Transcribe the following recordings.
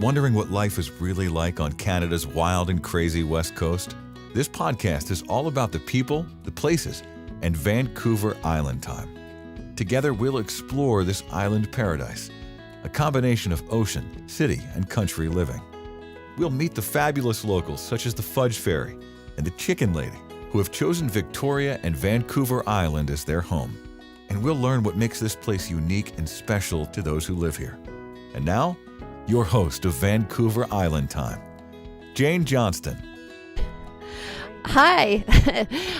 Wondering what life is really like on Canada's wild and crazy West Coast? This podcast is all about the people, the places, and Vancouver Island time. Together, we'll explore this island paradise, a combination of ocean, city, and country living. We'll meet the fabulous locals such as the Fudge Fairy and the Chicken Lady, who have chosen Victoria and Vancouver Island as their home. And we'll learn what makes this place unique and special to those who live here. And now, your host of Vancouver Island Time, Jane Johnston. Hi.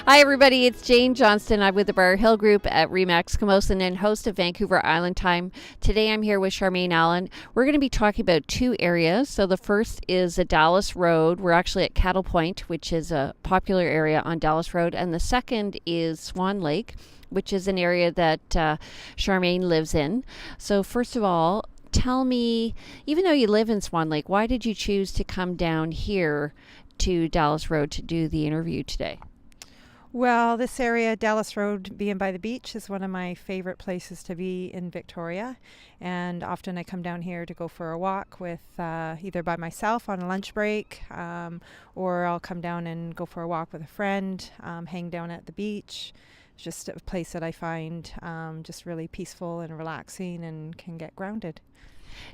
Hi, everybody. It's Jane Johnston. I'm with the Briar Hill Group at Remax Camosun and host of Vancouver Island Time. Today, I'm here with Charmaine Allen. We're going to be talking about two areas. So the first is the Dallas Road. We're actually at Cattle Point, which is a popular area on Dallas Road. And the second is Swan Lake, which is an area that Charmaine lives in. So first of all, tell me, even though you live in Swan Lake, why did you choose to come down here to Dallas Road to do the interview today? Well, this area, Dallas Road, being by the beach, is one of my favorite places to be in Victoria. And often I come down here to go for a walk with either by myself on a lunch break, or I'll come down and go for a walk with a friend, hang down at the beach. It's just a place that I find just really peaceful and relaxing and can get grounded.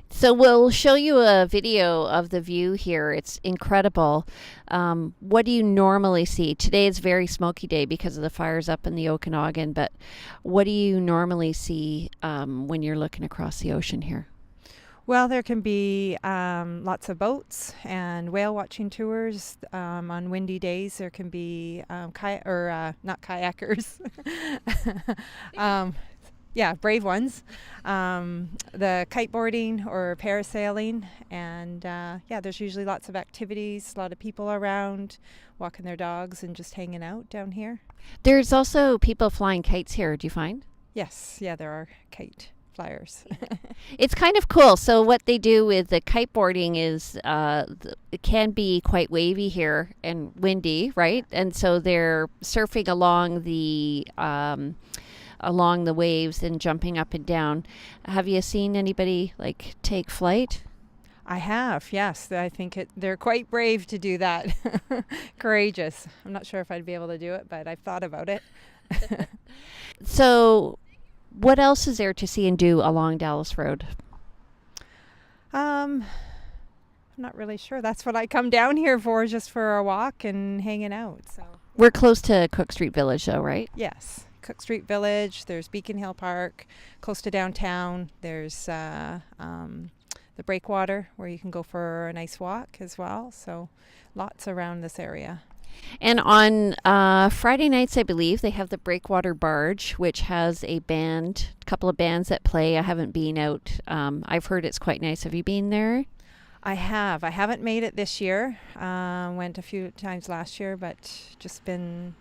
So we'll show you a video of the view here. It's incredible. What do you normally see? Today is a very smoky day because of the fires up in the Okanagan, but what do you normally see when you're looking across the ocean here? Well, there can be lots of boats and whale watching tours. On windy days, there can be not kayakers. Yeah, brave ones. The kiteboarding or parasailing. And there's usually lots of activities, a lot of people around, walking their dogs and just hanging out down here. There's also people flying kites here, do you find? Yes, there are kite flyers. It's kind of cool. So what they do with the kiteboarding is it can be quite wavy here and windy, right? And so they're surfing along the waves and jumping up and down. Have you seen anybody take flight? I have, yes. I think they're quite brave to do that. Courageous. I'm not sure if I'd be able to do it, but I've thought about it. So what else is there to see and do along Dallas Road? I'm not really sure. That's what I come down here for, just for a walk and hanging out. So we're close to Cook Street Village though, right? Yes. Cook Street Village, there's Beacon Hill Park, close to downtown. There's the Breakwater where you can go for a nice walk as well. So lots around this area. And on Friday nights, I believe, they have the Breakwater Barge, which has a couple of bands that play. I haven't been out. I've heard it's quite nice. Have you been there? I have. I haven't made it this year. Went a few times last year, but just been,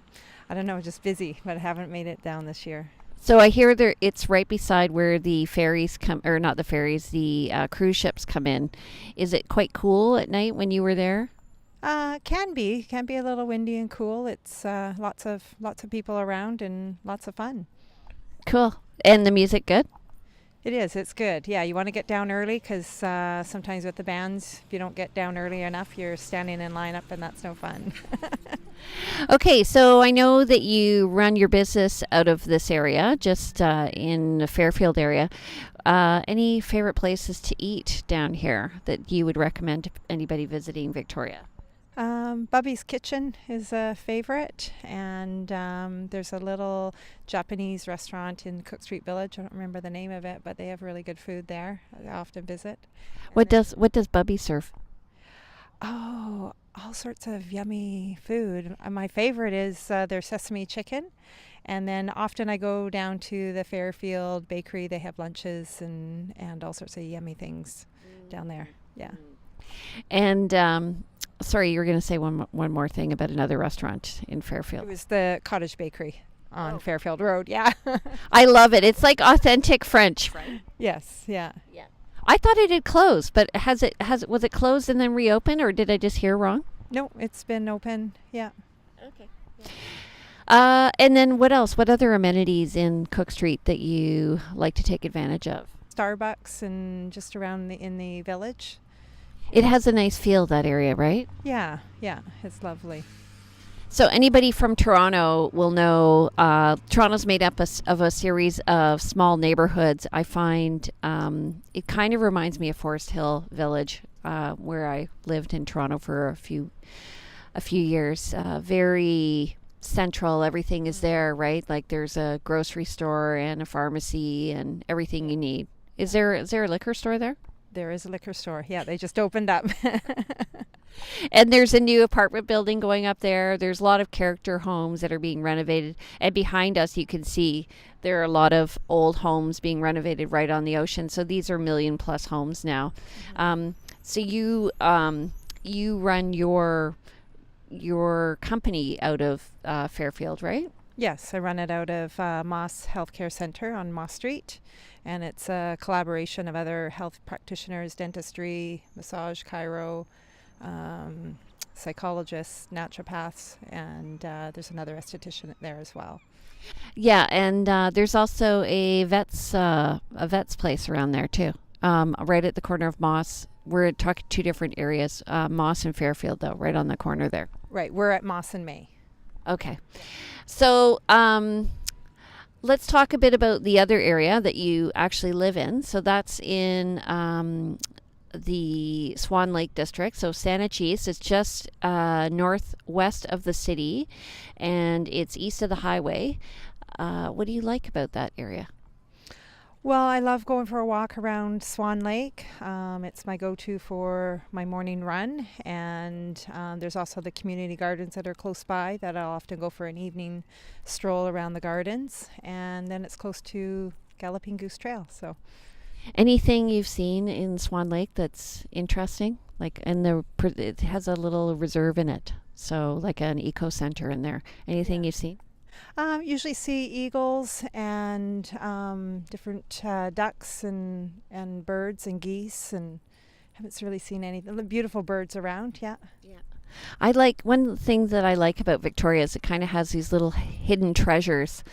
I don't know, just busy, but I haven't made it down this year. So I hear it's right beside where the ferries come, or not the ferries, the cruise ships come in. Is it quite cool at night when you were there? Can be a little windy and cool. It's lots of people around and lots of fun. Cool. And the music good? It is. It's good. Yeah, you want to get down early because sometimes with the bands, if you don't get down early enough, you're standing in line up and that's no fun. Okay, so I know that you run your business out of this area, just in the Fairfield area. Any favorite places to eat down here that you would recommend to anybody visiting Victoria? Bubby's Kitchen is a favorite, and there's a little Japanese restaurant in Cook Street Village. I don't remember the name of it, but they have really good food there. I often visit. What does Bubby serve? Oh, all sorts of yummy food. My favorite is their sesame chicken, and then often I go down to the Fairfield Bakery. They have lunches and all sorts of yummy things down there. Yeah. And sorry, you were going to say one more thing about another restaurant in Fairfield. It was the Cottage Bakery on Fairfield Road. Yeah. I love it. It's like authentic French. Yes. Yeah. Yeah. I thought it had closed, but was it closed and then reopened, or did I just hear wrong? No, it's been open. Yeah. Okay. Yeah. And then what else? What other amenities in Cook Street that you like to take advantage of? Starbucks and just around in the village. It has a nice feel, that area, right? Yeah, it's lovely. So anybody from Toronto will know Toronto's made up of a series of small neighborhoods. I find it kind of reminds me of Forest Hill Village, where I lived in Toronto for a few years. Very central. Everything is there, right? Like there's a grocery store and a pharmacy and everything you need. Is there a liquor store there? There is a liquor store. Yeah, they just opened up. And there's a new apartment building going up there. There's a lot of character homes that are being renovated. And behind us, you can see there are a lot of old homes being renovated right on the ocean. So these are million-plus homes now. So you run your company out of Fairfield, right? Yes, I run it out of Moss Healthcare Center on Moss Street. And it's a collaboration of other health practitioners, dentistry, massage, chiro, psychologists, naturopaths, and there's another esthetician there as well. Yeah, and there's also a vet's place around there too, right at the corner of Moss. We're talking two different areas, Moss and Fairfield, though, right on the corner there. Right, we're at Moss and May. Okay, so let's talk a bit about the other area that you actually live in. So that's in the Swan Lake district. So Saanich is just northwest of the city, and it's east of the highway. What do you like about that area? Well, I love going for a walk around Swan Lake. It's my go-to for my morning run, and there's also the community gardens that are close by that I'll often go for an evening stroll around the gardens, and then it's close to Galloping Goose Trail. So, anything you've seen in Swan Lake that's interesting? Like, it has a little reserve in it, so like an eco center in there. Anything you've seen? Usually see eagles and different ducks and birds and geese, and haven't really seen any beautiful birds around. Yeah. I like one thing that I like about Victoria is it kind of has these little hidden treasures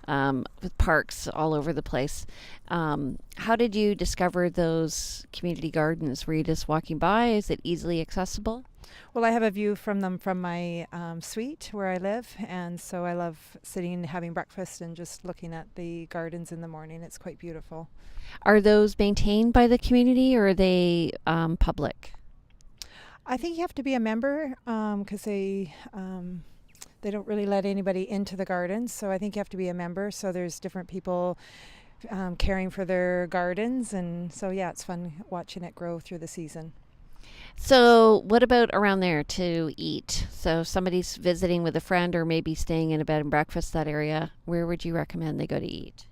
with parks all over the place. How did you discover those community gardens? Were you just walking by? Is it easily accessible? Well, I have a view from them from my suite where I live, and so I love sitting, having breakfast, and just looking at the gardens in the morning. It's quite beautiful. Are those maintained by the community, or are they public? I think you have to be a member because they don't really let anybody into the gardens, so I think you have to be a member. So there's different people caring for their gardens, and so yeah, it's fun watching it grow through the season. So what about around there to eat? So somebody's visiting with a friend or maybe staying in a bed and breakfast, that area, where would you recommend they go to eat?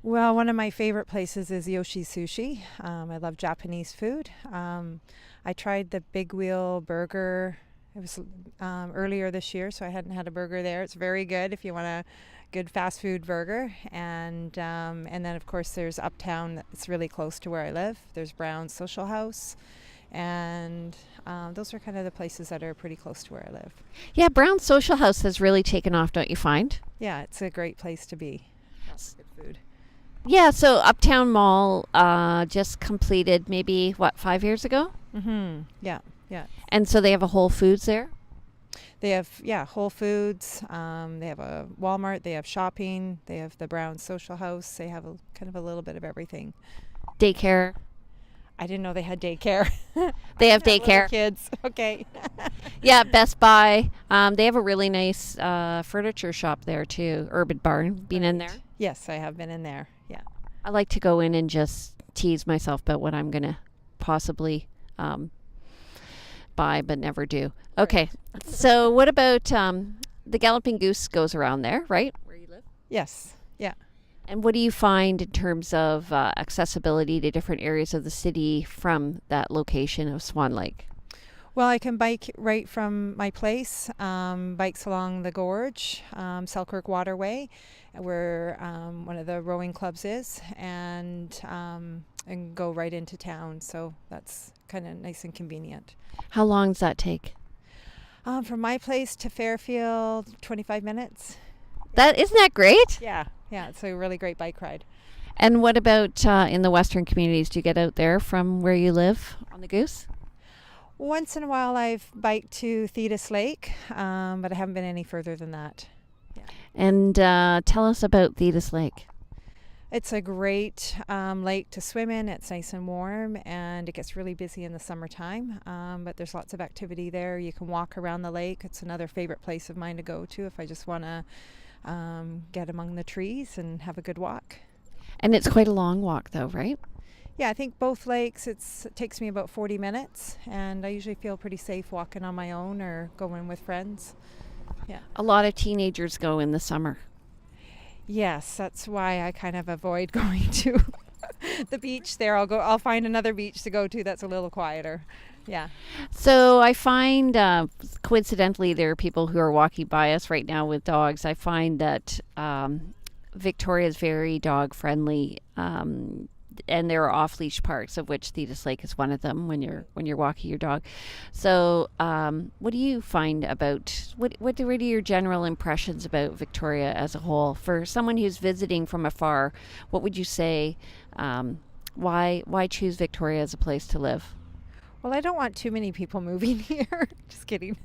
Well, one of my favorite places is Yoshi Sushi. I love Japanese food. I tried the Big Wheel Burger. It was earlier this year, so I hadn't had a burger there. It's very good if you want a good fast food burger. And then, of course, there's Uptown. It's really close to where I live. There's Brown's Social House. And those are kind of the places that are pretty close to where I live. Yeah, Brown's Social House has really taken off, don't you find? Yeah, it's a great place to be. Yes. Good food. Yeah, so Uptown Mall just completed maybe, 5 years ago? Mm-hmm. Yeah. And so they have a Whole Foods there? They have, Whole Foods. They have a Walmart. They have shopping. They have the Brown's Social House. They have kind of a little bit of everything. Daycare? I didn't know they had daycare. They have daycare. Kids. Okay. Yeah, Best Buy. They have a really nice furniture shop there too. Urban Barn. Been in there? Yes, I have been in there. Yeah. I like to go in and just tease myself about what I'm going to possibly buy but never do. Okay. Right. So what about the Galloping Goose goes around there, right? Where you live? Yes. Yeah. And what do you find in terms of accessibility to different areas of the city from that location of Swan Lake? Well, I can bike right from my place, bikes along the gorge, Selkirk Waterway, where one of the rowing clubs is, and go right into town. So that's kind of nice and convenient. How long does that take? From my place to Fairfield, 25 minutes. Isn't that great? Yeah, it's a really great bike ride. And what about in the western communities? Do you get out there from where you live on the Goose? Once in a while I've biked to Thetis Lake, but I haven't been any further than that. Yeah. And tell us about Thetis Lake. It's a great lake to swim in. It's nice and warm, and it gets really busy in the summertime, but there's lots of activity there. You can walk around the lake. It's another favorite place of mine to go to if I just want to get among the trees and have a good walk. And it's quite a long walk though, right? Yeah, I think both lakes, it takes me about 40 minutes, and I usually feel pretty safe walking on my own or going with friends. Yeah. A lot of teenagers go in the summer. Yes, that's why I kind of avoid going to the beach there. I'll find another beach to go to that's a little quieter. Yeah. So I find, coincidentally, there are people who are walking by us right now with dogs. I find that Victoria is very dog friendly, and there are off-leash parks, of which Thetis Lake is one of them when you're walking your dog. So what do you find about, what are your general impressions about Victoria as a whole? For someone who's visiting from afar, what would you say, why choose Victoria as a place to live? Well, I don't want too many people moving here. Just kidding.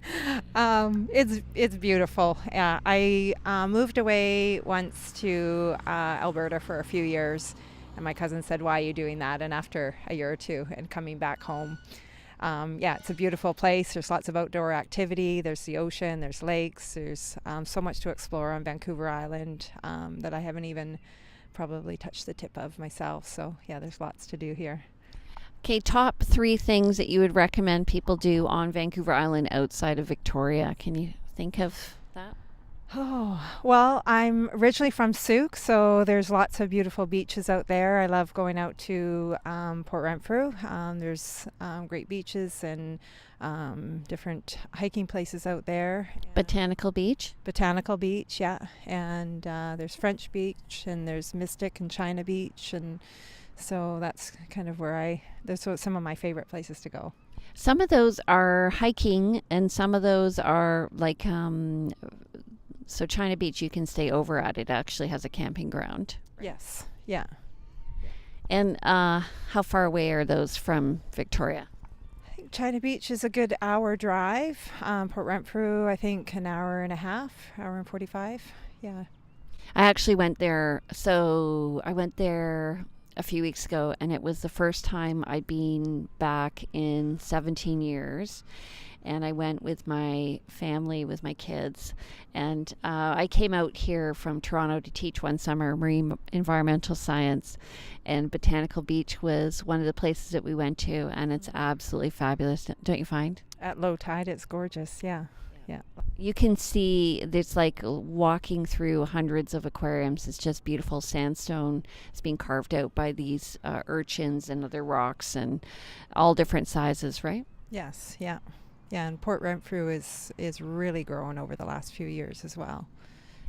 It's beautiful. Yeah, I moved away once to Alberta for a few years, and my cousin said, "Why are you doing that?" And after a year or two, and coming back home, it's a beautiful place. There's lots of outdoor activity. There's the ocean. There's lakes. There's so much to explore on Vancouver Island that I haven't even probably touched the tip of myself. So yeah, there's lots to do here. Okay, top 3 things that you would recommend people do on Vancouver Island outside of Victoria. Can you think of that? Oh, well, I'm originally from Sauk, so there's lots of beautiful beaches out there. I love going out to Port Renfrew. There's great beaches and different hiking places out there. Botanical Beach? Botanical Beach, yeah. And there's French Beach, and there's Mystic and China Beach, and so that's kind of where those are some of my favorite places to go. Some of those are hiking, and some of those are like, so China Beach, you can stay over at. It actually has a camping ground. Yes, yeah. And how far away are those from Victoria? I think China Beach is a good hour drive. Port Renfrew, I think an hour and a half, hour and 45, yeah. I actually went there, so I went there a few weeks ago, and it was the first time I'd been back in 17 years. And I went with my family, with my kids. And I came out here from Toronto to teach one summer marine environmental science. And Botanical Beach was one of the places that we went to. And it's absolutely fabulous, don't you find? At low tide, it's gorgeous, yeah. Yeah. You can see, it's like walking through hundreds of aquariums. It's just beautiful sandstone. It's being carved out by these urchins and other rocks and all different sizes, right? Yes, yeah. Yeah, and Port Renfrew is really growing over the last few years as well.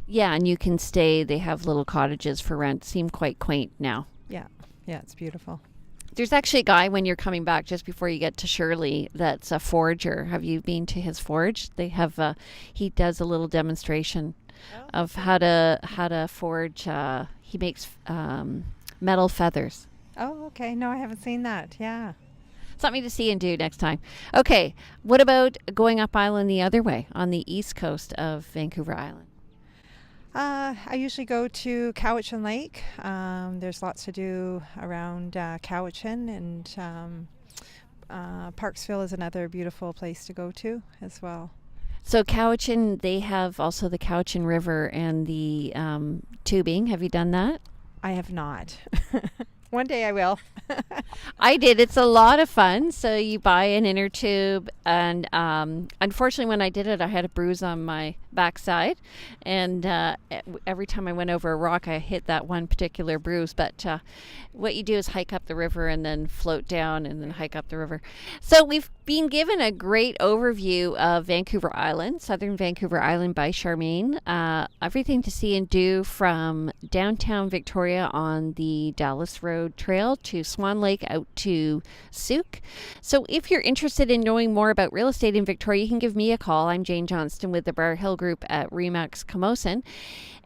Yeah, and you can stay. They have little cottages for rent. Seem quite quaint now. Yeah, it's beautiful. There's actually a guy when you're coming back just before you get to Shirley that's a forager. Have you been to his forage? They have he does a little demonstration of how to forage. He makes metal feathers. Oh, okay. No, I haven't seen that. Yeah. Something to see and do next time. Okay, what about going up island the other way on the east coast of Vancouver Island? I usually go to Cowichan Lake. There's lots to do around Cowichan, and Parksville is another beautiful place to go to as well. So Cowichan, they have also the Cowichan River and the tubing. Have you done that? I have not. One day I will. I did. It's a lot of fun. So you buy an inner tube, and unfortunately when I did it, I had a bruise on my backside, and every time I went over a rock, I hit that one particular bruise. But what you do is hike up the river and then float down and then hike up the river. So we've been given a great overview of Vancouver Island, Southern Vancouver Island by Charmaine. Everything to see and do from downtown Victoria on the Dallas Road Trail to Swan Lake out to Sauk. So if you're interested in knowing more about real estate in Victoria, you can give me a call. I'm Jane Johnston with the Bear Hill Group at Remax Camosun.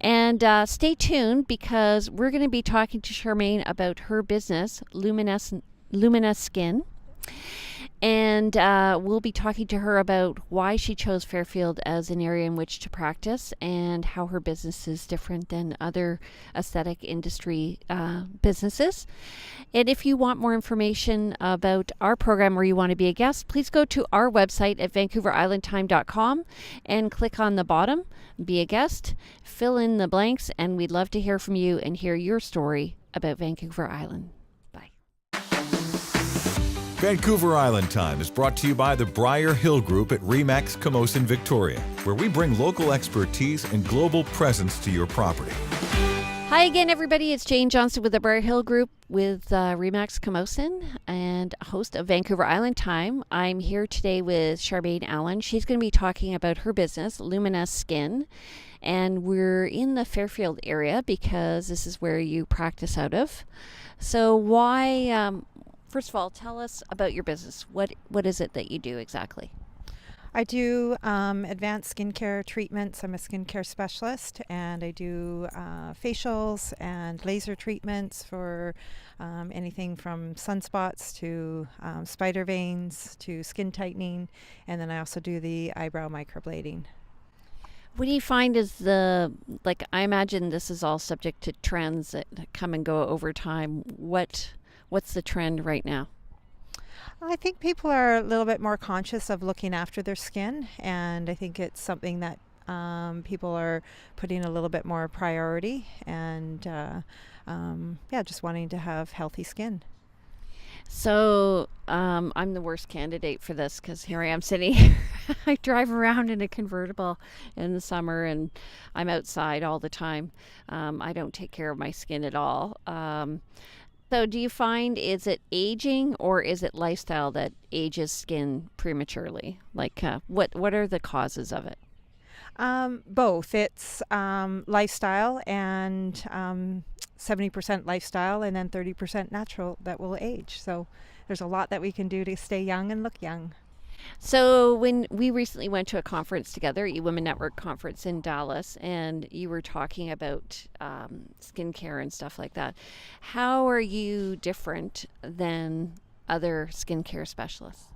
And stay tuned, because we're going to be talking to Charmaine about her business, Luminesce Skin. And we'll be talking to her about why she chose Fairfield as an area in which to practice and how her business is different than other aesthetic industry businesses. And if you want more information about our program or you want to be a guest, please go to our website at vancouverislandtime.com and click on the bottom, be a guest, fill in the blanks, and we'd love to hear from you and hear your story about Vancouver Island. Vancouver Island Time is brought to you by the Briar Hill Group at Remax Camosun, Victoria, where we bring local expertise and global presence to your property. Hi again, everybody. It's Jane Johnston with the Briar Hill Group with Remax Camosun and host of Vancouver Island Time. I'm here today with Charmaine Allen. She's going to be talking about her business, Luminesce Skin. And we're in the Fairfield area because this is where you practice out of. So why... First of all, tell us about your business. What is it that you do exactly? I do advanced skincare treatments. I'm a skincare specialist, and I do facials and laser treatments for anything from sunspots to spider veins to skin tightening, and then I also do the eyebrow microblading. What do you find is I imagine this is all subject to trends that come and go over time. What's the trend right now? I think people are a little bit more conscious of looking after their skin, and I think it's something that people are putting a little bit more priority, and just wanting to have healthy skin. So I'm the worst candidate for this because here I am sitting here. I drive around in a convertible in the summer and I'm outside all the time. I don't take care of my skin at all. So do you find, is it aging or is it lifestyle that ages skin prematurely? What are the causes of it? Both. It's lifestyle and 70% lifestyle and then 30% natural that will age. So there's a lot that we can do to stay young and look young. So when we recently went to a conference together, eWomen Network conference in Dallas, and you were talking about skincare and stuff like that. How are you different than other skincare specialists?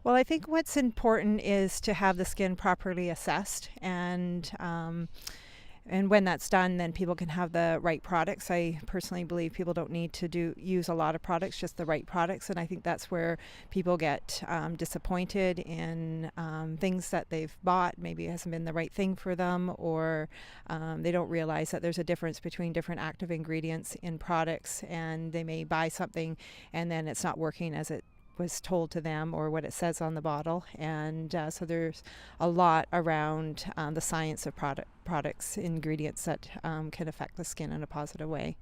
Well, I think what's important is to have the skin properly assessed, and when that's done, then people can have the right products. I personally believe people don't need to use a lot of products, just the right products, and I think that's where people get disappointed in things that they've bought. Maybe it hasn't been the right thing for them, or they don't realize that there's a difference between different active ingredients in products, and they may buy something and then it's not working as it was told to them or what it says on the bottle, and so there's a lot around the science of products, ingredients that can affect the skin in a positive way.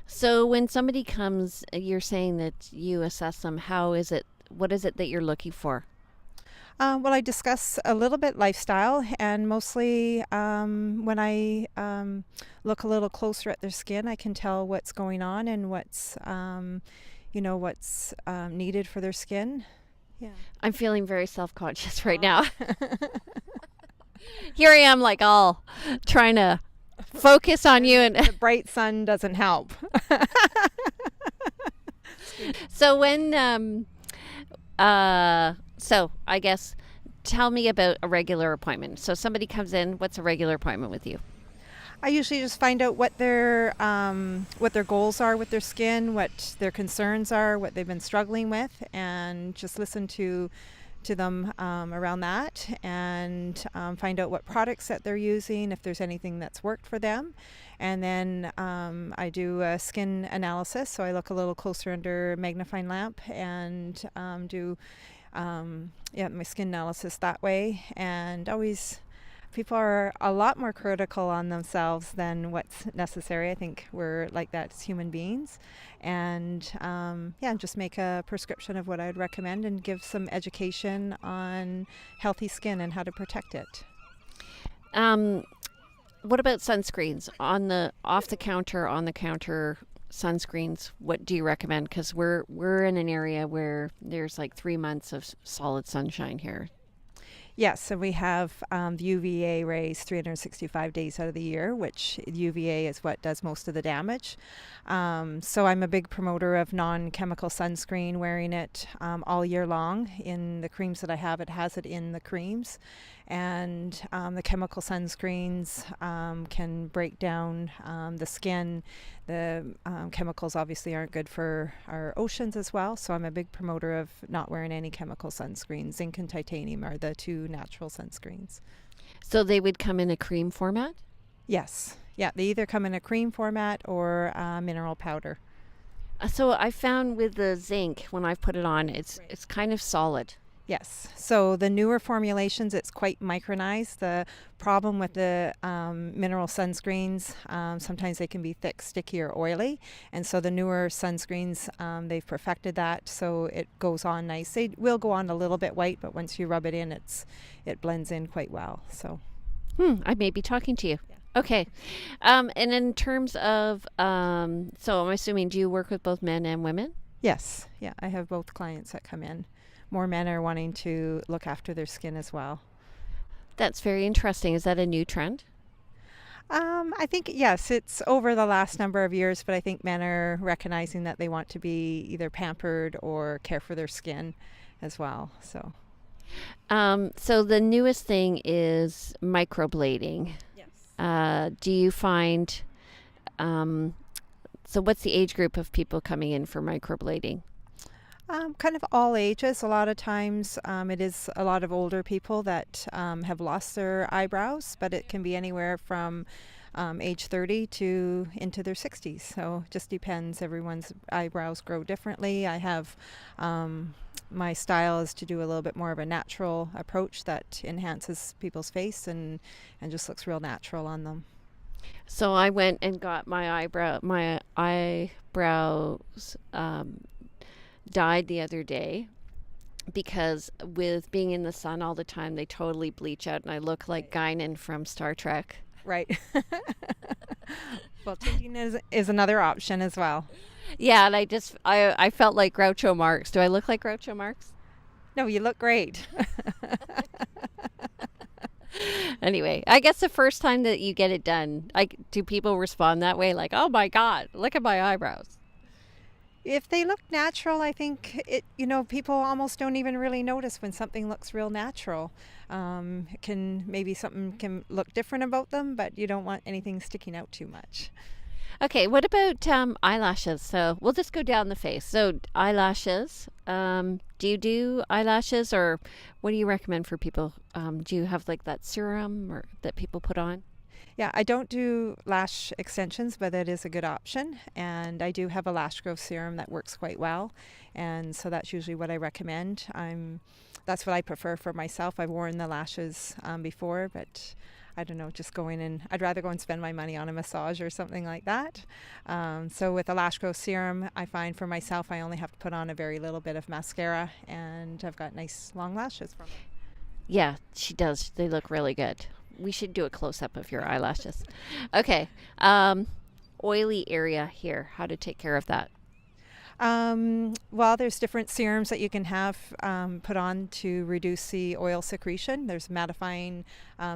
So when somebody comes, you're saying that you assess them. What is it that you're looking for? Well, I discuss a little bit lifestyle, and mostly when I look a little closer at their skin, I can tell what's going on and what's needed for their skin. Yeah. I'm feeling very self-conscious right now. Here I am, all trying to focus on you, and the bright sun doesn't help. So so I guess tell me about a regular appointment. So somebody comes in, what's a regular appointment with you? I usually just find out what their goals are with their skin, what their concerns are, what they've been struggling with, and just listen to them around that, and find out what products that they're using, if there's anything that's worked for them. And then I do a skin analysis, so I look a little closer under a magnifying lamp and do my skin analysis that way. And always, people are a lot more critical on themselves than what's necessary. I think we're like that as human beings. And just make a prescription of what I'd recommend and give some education on healthy skin and how to protect it. What about sunscreens? Off the counter sunscreens, what do you recommend? Because we're in an area where there's 3 months of solid sunshine here. Yes, and we have the UVA rays 365 days out of the year, which UVA is what does most of the damage. So I'm a big promoter of non-chemical sunscreen, wearing it all year long. In the creams that I have, it has it in the creams. And the chemical sunscreens can break down the skin. The chemicals obviously aren't good for our oceans as well, so I'm a big promoter of not wearing any chemical sunscreens. Zinc and titanium are the two natural sunscreens. So they would come in a cream format? Yes. Yeah, they either come in a cream format or mineral powder. So I found with the zinc, when I've put it on, it's kind of solid. Yes. So the newer formulations, it's quite micronized. The problem with the mineral sunscreens, sometimes they can be thick, sticky, or oily. And so the newer sunscreens, they've perfected that, so it goes on nice. They will go on a little bit white, but once you rub it in, it blends in quite well. So. I may be talking to you. Yeah. Okay. And in terms of, so I'm assuming, do you work with both men and women? Yes. Yeah, I have both clients that come in. More men are wanting to look after their skin as well. That's very interesting. Is that a new trend? I think, yes, it's over the last number of years, but I think men are recognizing that they want to be either pampered or care for their skin as well. So the newest thing is microblading. yes. Do you find, so what's the age group of people coming in for microblading? Kind of all ages. A lot of times it is a lot of older people that have lost their eyebrows, but it can be anywhere from age 30 to into their 60s. So it just depends. Everyone's eyebrows grow differently. I have my style is to do a little bit more of a natural approach that enhances people's face and just looks real natural on them. So I went and got my eyebrows dyed the other day because with being in the sun all the time, they totally bleach out and I look like Guinan from Star Trek. Right. Well, tinting is another option as well. Yeah, and I felt like Groucho Marx. Do I look like Groucho Marx? No, you look great. Anyway, I guess the first time that you get it done, do people respond that way? Like, oh my God, look at my eyebrows. If they look natural, I think people almost don't even really notice when something looks real natural. Something can look different about them, but you don't want anything sticking out too much. Okay, what about eyelashes? So we'll just go down the face. So eyelashes, do you do eyelashes, or what do you recommend for people? Do you have like that serum or that people put on? Yeah, I don't do lash extensions, but that is a good option. And I do have a lash growth serum that works quite well. And so that's usually what I recommend. That's what I prefer for myself. I've worn the lashes before, but I don't know, just going in, I'd rather go and spend my money on a massage or something like that. So with a lash growth serum, I find for myself, I only have to put on a very little bit of mascara and I've got nice long lashes from it. Yeah, she does. They look really good. We should do a close-up of your eyelashes. Okay. Oily area here. How to take care of that? Well, there's different serums that you can have put on to reduce the oil secretion. There's mattifying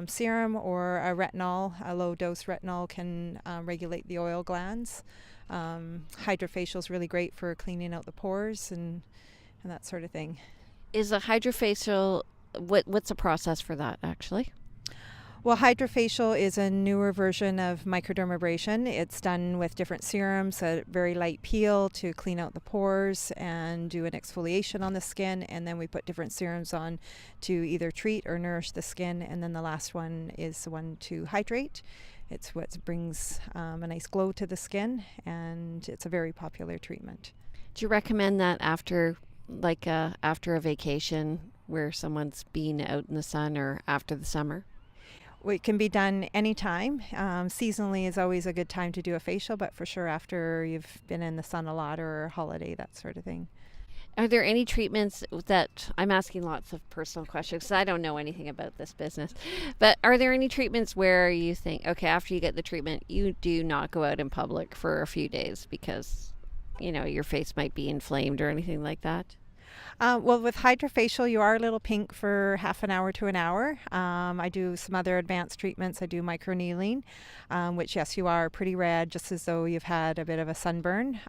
serum or a retinol. A low-dose retinol can regulate the oil glands. Hydrofacial is really great for cleaning out the pores and that sort of thing. Is a hydrofacial, what's the process for that, actually? Well, hydrofacial is a newer version of microdermabrasion. It's done with different serums, a very light peel to clean out the pores and do an exfoliation on the skin. And then we put different serums on to either treat or nourish the skin. And then the last one is the one to hydrate. It's what brings a nice glow to the skin, and it's a very popular treatment. Do you recommend that after a vacation where someone's been out in the sun or after the summer? It can be done anytime. Seasonally is always a good time to do a facial, but for sure after you've been in the sun a lot or a holiday, that sort of thing. Are there any treatments that, I'm asking lots of personal questions because I don't know anything about this business, but are there any treatments where you think, okay, after you get the treatment, you do not go out in public for a few days because, your face might be inflamed or anything like that? Well, with hydrofacial, you are a little pink for half an hour to an hour. I do some other advanced treatments. I do microneedling, which, yes, you are pretty red, just as though you've had a bit of a sunburn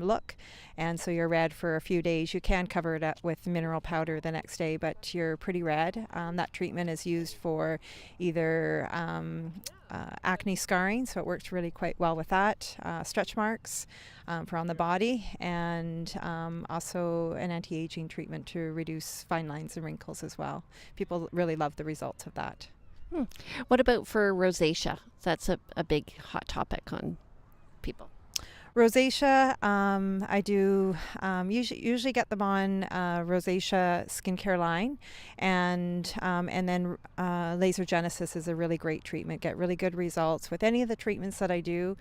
look. And so you're red for a few days. You can cover it up with mineral powder the next day, but you're pretty red. That treatment is used for either acne scarring, so it works really quite well with that, stretch marks for on the body, and also an anti-aging treatment to reduce fine lines and wrinkles as well. People really love the results of that. What about for rosacea? That's a big hot topic on people. Rosacea, I do usually get them on Rosacea skincare line, and then laser genesis is a really great treatment. Get really good results with any of the treatments that I do.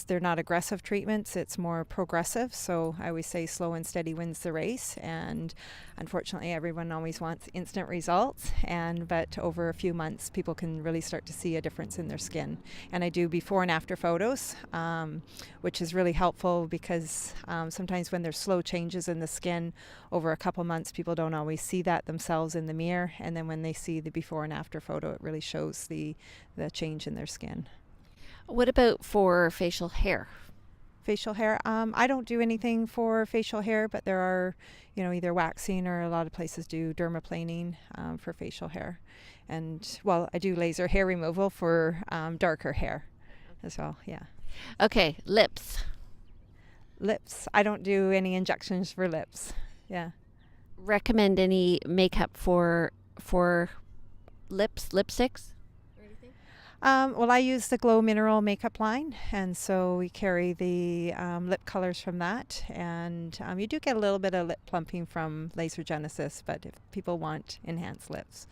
They're not aggressive treatments; it's more progressive. So I always say slow and steady wins the race, and unfortunately, everyone always wants instant results. But over a few months, people can really start to see a difference in their skin. And I do before and after photos, which is really helpful because sometimes when there's slow changes in the skin over a couple months, people don't always see that themselves in the mirror, and then when they see the before and after photo, it really shows the change in their skin. What about for facial hair? Facial hair, I don't do anything for facial hair, but there are, either waxing, or a lot of places do dermaplaning for facial hair. And well, I do laser hair removal for darker hair as well. Yeah. Okay, lips. Lips, I don't do any injections for lips. Yeah. Recommend any makeup for lips, lipsticks? Well, I use the Glow Mineral makeup line, and so we carry the lip colors from that. And you do get a little bit of lip plumping from laser genesis, but if people want enhanced lips,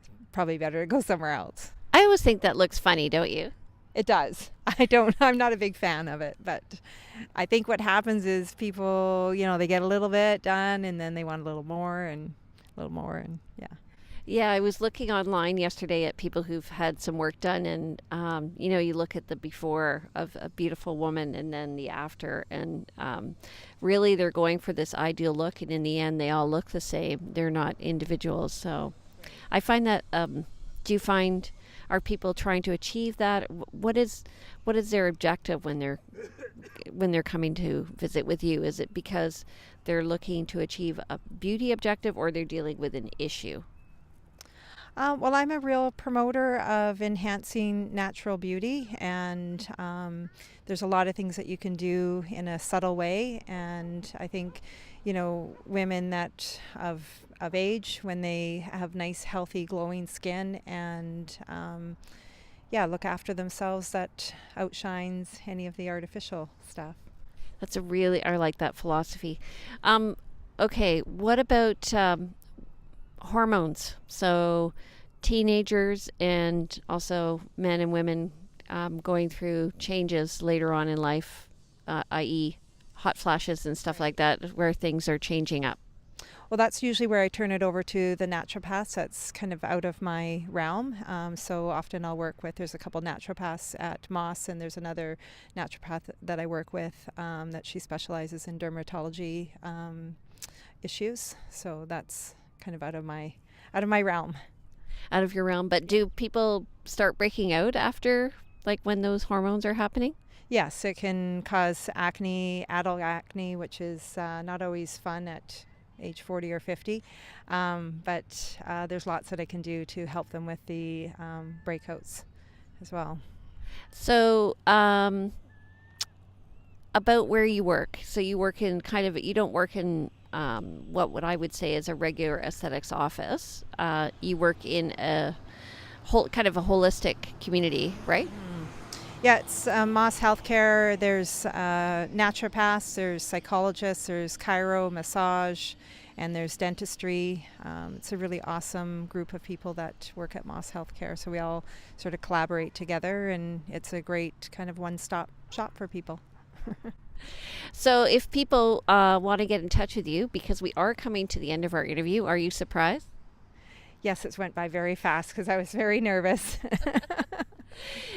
it's probably better to go somewhere else. I always think that looks funny, don't you? It does. I'm not a big fan of it, but I think what happens is people, they get a little bit done and then they want a little more and yeah. Yeah, I was looking online yesterday at people who've had some work done, and you look at the before of a beautiful woman and then the after, and really they're going for this ideal look, and in the end they all look the same. They're not individuals. So I find that, do you find, are people trying to achieve that? What is their objective when they're coming to visit with you? Is it because they're looking to achieve a beauty objective, or they're dealing with an issue? Well, I'm a real promoter of enhancing natural beauty, and there's a lot of things that you can do in a subtle way. And I think, women that of age, when they have nice, healthy, glowing skin and look after themselves, that outshines any of the artificial stuff. I like that philosophy. Okay, what about hormones? So teenagers and also men and women going through changes later on in life, i.e. hot flashes and stuff like that, where things are changing up. Well, that's usually where I turn it over to the naturopaths. That's kind of out of my realm. So often I'll work with, there's a couple naturopaths at Moss, and there's another naturopath that I work with that she specializes in dermatology issues. So that's kind of out of my realm. Out of your realm. But do people start breaking out after, like, when those hormones are happening? Yes, it can cause acne, adult acne, which is not always fun at age 40 or 50. But there's lots that I can do to help them with the breakouts as well. So about where you work. So you work in you don't work in what I would say is a regular aesthetics office. You work in a kind of a holistic community, right? Yeah, it's Moss Healthcare. There's naturopaths, there's psychologists, there's chiro, massage, and there's dentistry. It's a really awesome group of people that work at Moss Healthcare. So we all sort of collaborate together, and it's a great kind of one-stop shop for people. So if people want to get in touch with you, because we are coming to the end of our interview, are you surprised? Yes, it went by very fast because I was very nervous.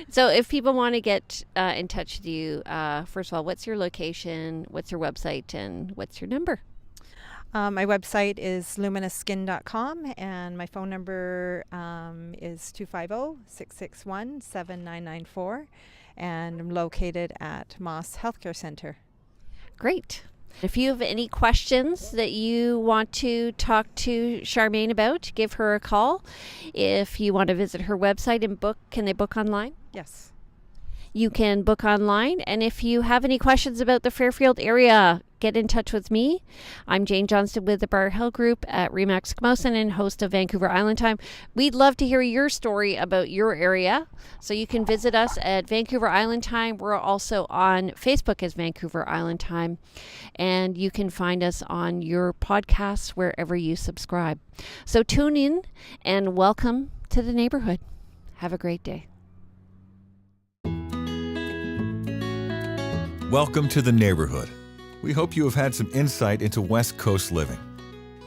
So if people want to get in touch with you, first of all, what's your location, what's your website, and what's your number? My website is luminesceskin.com, and my phone number is 250-661-7994, and I'm located at Moss Healthcare Center. Great. If you have any questions that you want to talk to Charmaine about, give her a call. If you want to visit her website and book, can they book online? Yes. You can book online. And if you have any questions about the Fairfield area, get in touch with me. I'm Jane Johnston with the Bar Hill Group at Remax Camosun and host of Vancouver Island Time. We'd love to hear your story about your area. So you can visit us at Vancouver Island Time. We're also on Facebook as Vancouver Island Time. And you can find us on your podcasts wherever you subscribe. So tune in and welcome to the neighborhood. Have a great day. Welcome to the neighborhood. We hope you have had some insight into West Coast living.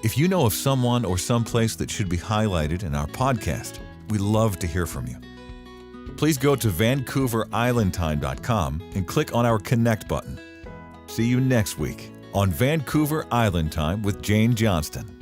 If you know of someone or someplace that should be highlighted in our podcast, we'd love to hear from you. Please go to VancouverIslandTime.com and click on our Connect button. See you next week on Vancouver Island Time with Jane Johnston.